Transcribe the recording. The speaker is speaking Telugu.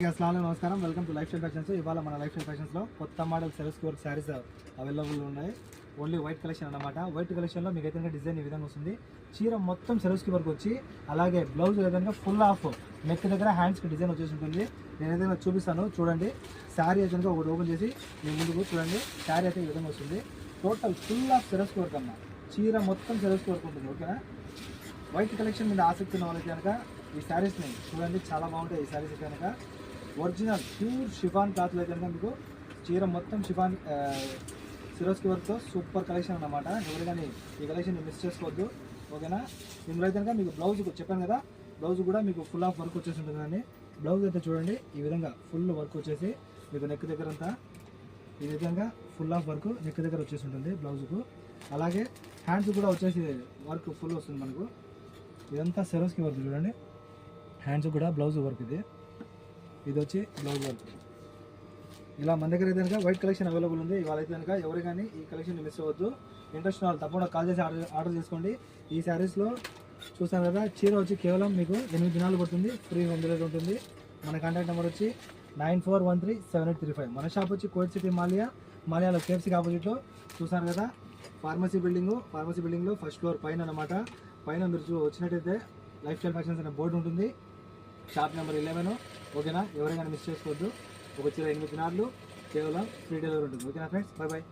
అస్సలాము నమస్కారం, welcome to life style fashions. ఇవాళ మన లైఫ్ స్టైల్ ఫ్యాషన్స్లో కొత్త model self work saris available ఉన్నాయి. ఓన్లీ వైట్ కలెక్షన్ అన్నమాట. వైట్ కలెక్షన్లో మీకు అయితే డిజైన్ ఈ విధంగా వస్తుంది. చీర మొత్తం సెల్ఫ్కి వర్క్ వచ్చి అలాగే బ్లౌజ్ ఏదైనా ఫుల్ ఆఫ్ నెక్ దగ్గర హ్యాండ్స్కి డిజైన్ వచ్చేసి ఉంటుంది. నేను ఏదైనా చూపిస్తాను చూడండి. శారీ అయితే ఒకటి ఓపెన్ చేసి మీ ముందుకు చూడండి. శారీ అయితే ఈ విధంగా వస్తుంది. టోటల్ ఫుల్ ఆఫ్ సెల్ఫ్కి వర్క్ అన్న. చీర మొత్తం సెల్ఫ్కి వర్క్ ఉంటుంది. ఓకేనా. వైట్ కలెక్షన్ మీద ఆసక్తి ఉన్న వాళ్ళకి కనుక ఈ శారీస్ని చూడండి, చాలా బాగుంటాయి. ఈ శారీస్ కనుక ఒరిజినల్ ప్యూర్ షిఫాన్ క్లాత్లో కనుక మీకు చీర మొత్తం షిఫాన్ సిరోస్కి వర్క్తో సూపర్ కలెక్షన్ అన్నమాట. ఎవరు కానీ ఈ కలెక్షన్ మిస్ చేసుకోవద్దు. ఓకేనా. ఇందులో అయితే కనుక మీకు బ్లౌజ్ చెప్పాను కదా, బ్లౌజ్ కూడా మీకు ఫుల్ ఆఫ్ వర్క్ వచ్చేసి ఉంటుంది. కానీ బ్లౌజ్ అయితే చూడండి ఈ విధంగా ఫుల్ వర్క్ వచ్చేసి మీకు నెక్ దగ్గర అంతా ఈ విధంగా ఫుల్ ఆఫ్ వర్క్ నెక్ దగ్గర వచ్చేసి ఉంటుంది బ్లౌజ్కు. అలాగే హ్యాండ్స్ కూడా వచ్చేసి వర్క్ ఫుల్ వస్తుంది మనకు. ఇదంతా సెరోస్కి వర్క్ చూడండి. హ్యాండ్స్ కూడా బ్లౌజ్ వర్క్ ఇది వచ్చి బ్లౌజ్ వర్క్. ఇలా మన దగ్గర అయితే కనుక వైట్ కలెక్షన్ అవైలబుల్ ఉంది. ఇవాళ అయితే కనుక ఎవరు కానీ ఈ కలెక్షన్ మిస్ అవ్వద్దు. ఇంట్రెస్ట్ వాళ్ళు తప్పకుండా కాల్ చేసి ఆర్డర్ చేసుకోండి. ఈ శారీస్లో చూసాను కదా, చీర వచ్చి కేవలం మీకు 8 దినాలు పడుతుంది. ఫ్రీ హోమ్ డెలివరీ ఉంటుంది. మన కాంటాక్ట్ నెంబర్ వచ్చి 94137835. మన షాప్ వచ్చి కోట్ సిటీ మాలియాలో కేఎఫ్సీకి ఆపోజిట్లో చూసాను కదా, ఫార్మసీ బిల్డింగ్లో ఫస్ట్ ఫ్లోర్ పైన అనమాట. పైన మీరు వచ్చినట్టయితే లైఫ్ స్టైల్ ఫ్యాషన్స్ అనే బోర్డు ఉంటుంది. Shop number 11. ఓకేనా. ఎవరైనా మిస్ చేసుకోవద్దు. ఒక చీర 8 దినాలు కేవలం ఫ్రీ డెలివరీ ఉంటుంది. ఓకేనా ఫ్రెండ్స్, బాయ్ బాయ్.